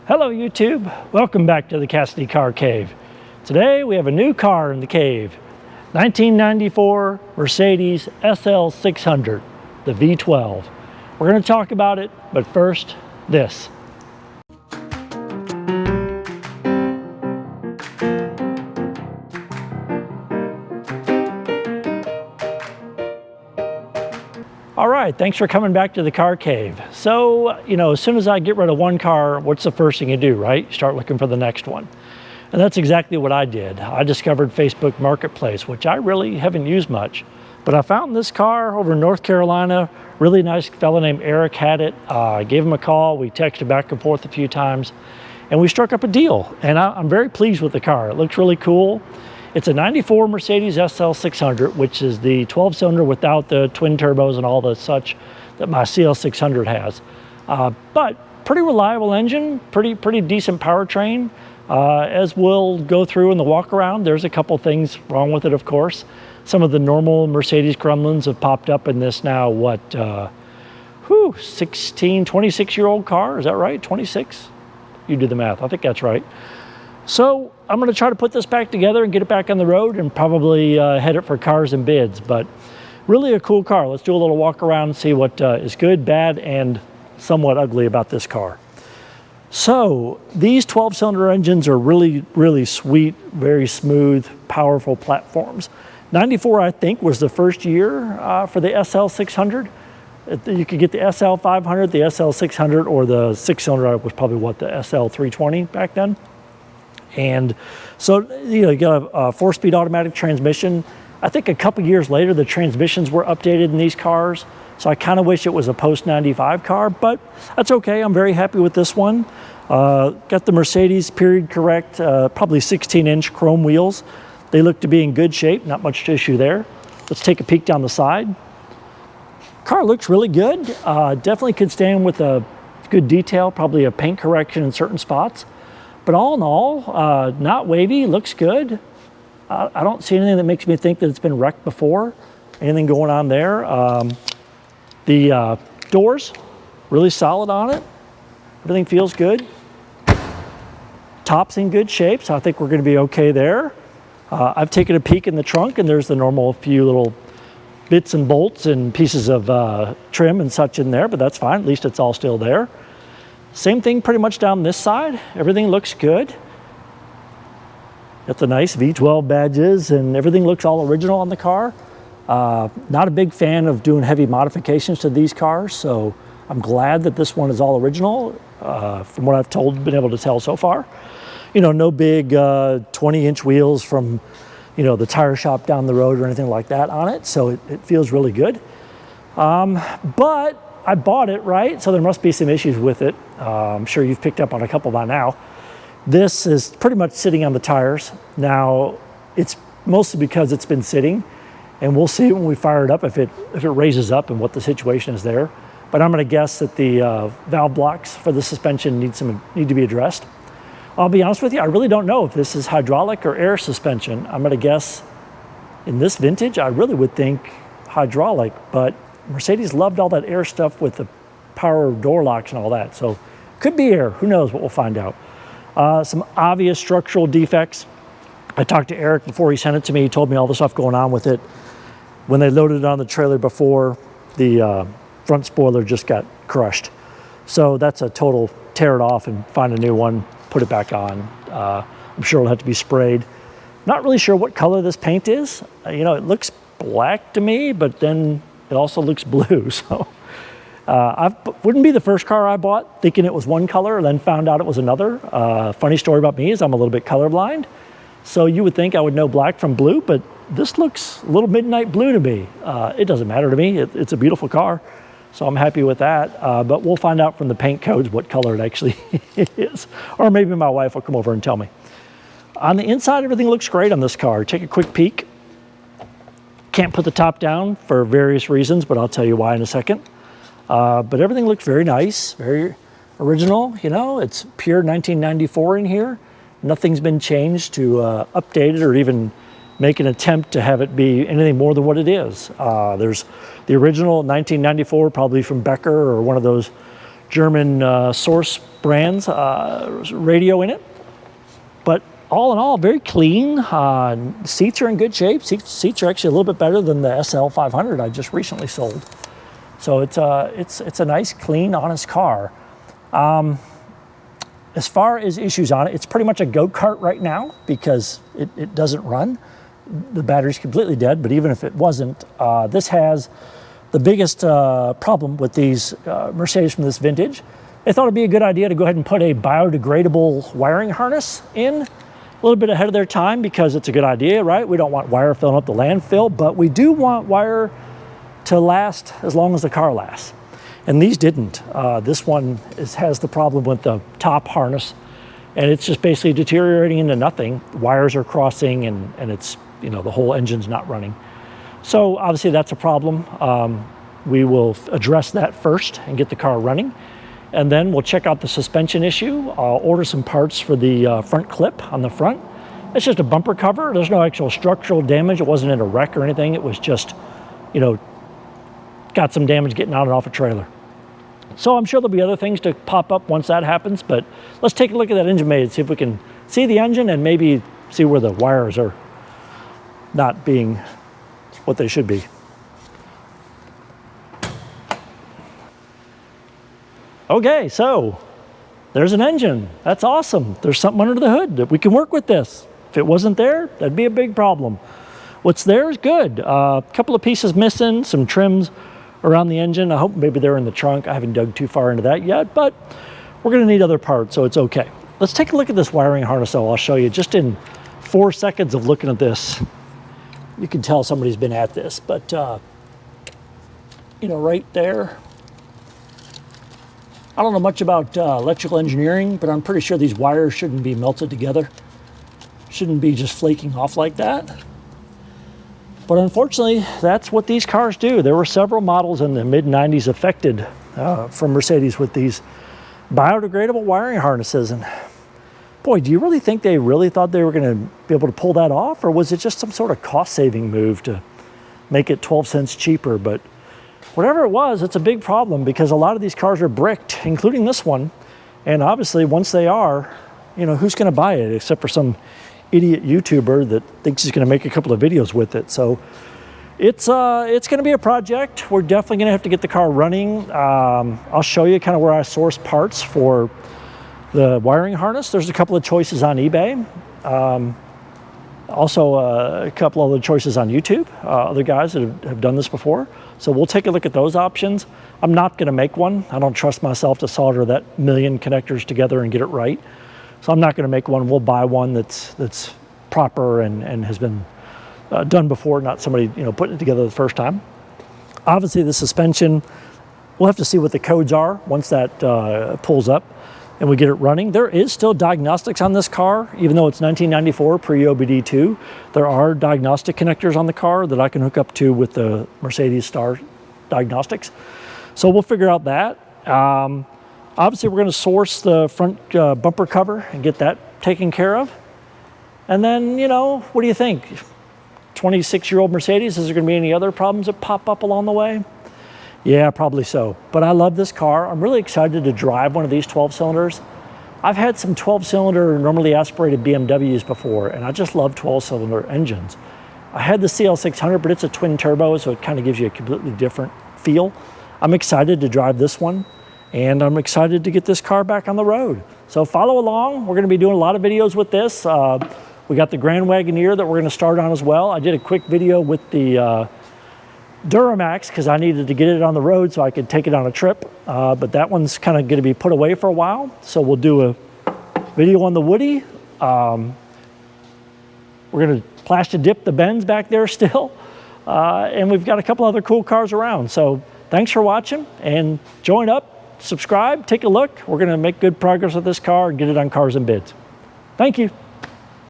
Hello YouTube, welcome back to the Cassidy Car Cave. Today we have a new car in the cave, 1994 Mercedes SL600, the V12. We're going to talk about it, but first, this. All right, thanks for coming back to the car cave. So, as soon as I get rid of one car, what's the first thing you do, right? Start looking for the next one. And that's exactly what I did. I discovered Facebook Marketplace, which I really haven't used much. But I found this car over in North Carolina. Really nice fellow named Eric had it. I gave him a call. We texted back and forth a few times. And we struck up a deal. And I'm very pleased with the car. It looks really cool. It's a 94 Mercedes SL600, which is the 12-cylinder without the twin turbos and all the such that my CL600 has. But pretty reliable engine, pretty decent powertrain. As we'll go through in the walk around, there's a couple things wrong with it, of course. Some of the normal Mercedes gremlins have popped up in this now, 26-year-old car, is that right? 26? You do the math, I think that's right. So I'm going to try to put this back together and get it back on the road and probably head it for cars and bids, but really a cool car. Let's do a little walk around and see what is good, bad, and somewhat ugly about this car. So these 12-cylinder engines are really sweet, very smooth, powerful platforms. 94, I think, was the first year for the SL600. You could get the SL500, the SL600, or the 6-cylinder was probably what, the SL320 back then. And so, you got a 4-speed automatic transmission. I think a couple years later, the transmissions were updated in these cars. So I kind of wish it was a post-95 car, but that's okay. I'm very happy with this one. Got the Mercedes period correct, probably 16-inch chrome wheels. They look to be in good shape, not much issue there. Let's take a peek down the side. Car looks really good. Definitely could stand with a good detail, probably a paint correction in certain spots. But all in all, not wavy, looks good. I don't see anything that makes me think that it's been wrecked before. Anything going on there. The doors, really solid on it. Everything feels good. Top's in good shape, so I think we're gonna be okay there. I've taken a peek in the trunk and there's the normal few little bits and bolts and pieces of trim and such in there, but that's fine, at least it's all still there. Same thing pretty much down this side. Everything looks good. Got the nice V12 badges and everything looks all original on the car. Not a big fan of doing heavy modifications to these cars, so I'm glad that this one is all original from what I've been able to tell so far. No big 20-inch wheels from the tire shop down the road or anything like that on it, so it feels really good. But I bought it, right? So there must be some issues with it. I'm sure you've picked up on a couple by now. This is pretty much sitting on the tires. Now, it's mostly because it's been sitting, and we'll see when we fire it up if it raises up and what the situation is there. But I'm gonna guess that the valve blocks for the suspension need to be addressed. I'll be honest with you, I really don't know if this is hydraulic or air suspension. I'm gonna guess in this vintage, I really would think hydraulic, but Mercedes loved all that air stuff with the power door locks and all that. So could be air, who knows what we'll find out. Some obvious structural defects. I talked to Eric before he sent it to me. He told me all the stuff going on with it. When they loaded it on the trailer before, the front spoiler just got crushed. So that's a total tear it off and find a new one, put it back on. I'm sure it'll have to be sprayed. Not really sure what color this paint is. It looks black to me, but then it also looks blue, so. Wouldn't be the first car I bought thinking it was one color and then found out it was another. Funny story about me is I'm a little bit colorblind. So you would think I would know black from blue, but this looks a little midnight blue to me. It doesn't matter to me, it's a beautiful car. So I'm happy with that, but we'll find out from the paint codes what color it actually is. Or maybe my wife will come over and tell me. On the inside, everything looks great on this car. Take a quick peek. Can't put the top down for various reasons, but I'll tell you why in a second. But everything looks very nice, very original. It's pure 1994 in here. Nothing's been changed to update it or even make an attempt to have it be anything more than what it is. There's the original 1994, probably from Becker or one of those German source brands radio in it. But all in all, very clean. Seats are in good shape. Seats are actually a little bit better than the SL600 I just recently sold. So it's a nice, clean, honest car. As far as issues on it, it's pretty much a go-kart right now because it doesn't run. The battery's completely dead, but even if it wasn't, this has the biggest problem with these Mercedes from this vintage. They thought it'd be a good idea to go ahead and put a biodegradable wiring harness in, a little bit ahead of their time because it's a good idea, right? We don't want wire filling up the landfill, but we do want wire to last as long as the car lasts. And these didn't. This one has the problem with the top harness, and it's just basically deteriorating into nothing. Wires are crossing, and it's, you know, the whole engine's not running. So obviously that's a problem. We will address that first and get the car running. And then we'll check out the suspension issue. I'll order some parts for the front clip on the front. It's just a bumper cover. There's no actual structural damage. It wasn't in a wreck or anything. It was just, you know, got some damage getting on and off a trailer. So I'm sure there'll be other things to pop up once that happens, but let's take a look at that engine bay and see if we can see the engine and maybe see where the wires are not being what they should be. Okay, so there's an engine. That's awesome. There's something under the hood that we can work with this. If it wasn't there, that'd be a big problem. What's there is good. A couple of pieces missing, some trims around the engine. I hope maybe they're in the trunk. I haven't dug too far into that yet, but we're gonna need other parts, so it's okay. Let's take a look at this wiring harness though. I'll show you just in 4 seconds of looking at this. You can tell somebody's been at this, but you know, right there, I don't know much about electrical engineering, but I'm pretty sure these wires shouldn't be melted together. Shouldn't be just flaking off like that. But unfortunately, that's what these cars do. There were several models in the mid-90s affected from Mercedes with these biodegradable wiring harnesses. And boy, do you really think they really thought they were going to be able to pull that off? Or was it just some sort of cost-saving move to make it 12 cents cheaper? But whatever it was, it's a big problem because a lot of these cars are bricked, including this one. And obviously, once they are, you know, who's going to buy it except for some idiot YouTuber that thinks he's going to make a couple of videos with it. So it's going to be a project. We're definitely going to have to get the car running. I'll show you kind of where I source parts for the wiring harness. There's a couple of choices on eBay. Also a couple other choices on YouTube, other guys that have done this before. So we'll take a look at those options. I'm not going to make one. I don't trust myself to solder that million connectors together and get it right. So I'm not going to make one. We'll buy one that's proper and has been done before, not somebody, you know, putting it together the first time. Obviously the suspension, we'll have to see what the codes are once that pulls up and we get it running. There is still diagnostics on this car, even though it's 1994 pre-OBD2. There are diagnostic connectors on the car that I can hook up to with the Mercedes Star diagnostics. So we'll figure out that. Obviously, we're going to source the front bumper cover and get that taken care of. And then, you know, what do you think? 26-year-old Mercedes, is there going to be any other problems that pop up along the way? Yeah, probably so. But I love this car. I'm really excited to drive one of these 12 cylinders. I've had some 12-cylinder normally aspirated BMWs before, and I just love 12-cylinder engines. I had the SL600, but it's a twin turbo, so it kind of gives you a completely different feel. I'm excited to drive this one, and I'm excited to get this car back on the road. So follow along. We're going to be doing a lot of videos with this. We got the Grand Wagoneer that we're going to start on as well. I did a quick video with the Duramax because I needed to get it on the road so I could take it on a trip. But that one's kind of going to be put away for a while. So we'll do a video on the Woody. We're going to plastic dip the Benz back there still. And we've got a couple other cool cars around. So thanks for watching, and join up, subscribe, take a look. We're going to make good progress with this car and get it on Cars and Bids. Thank you.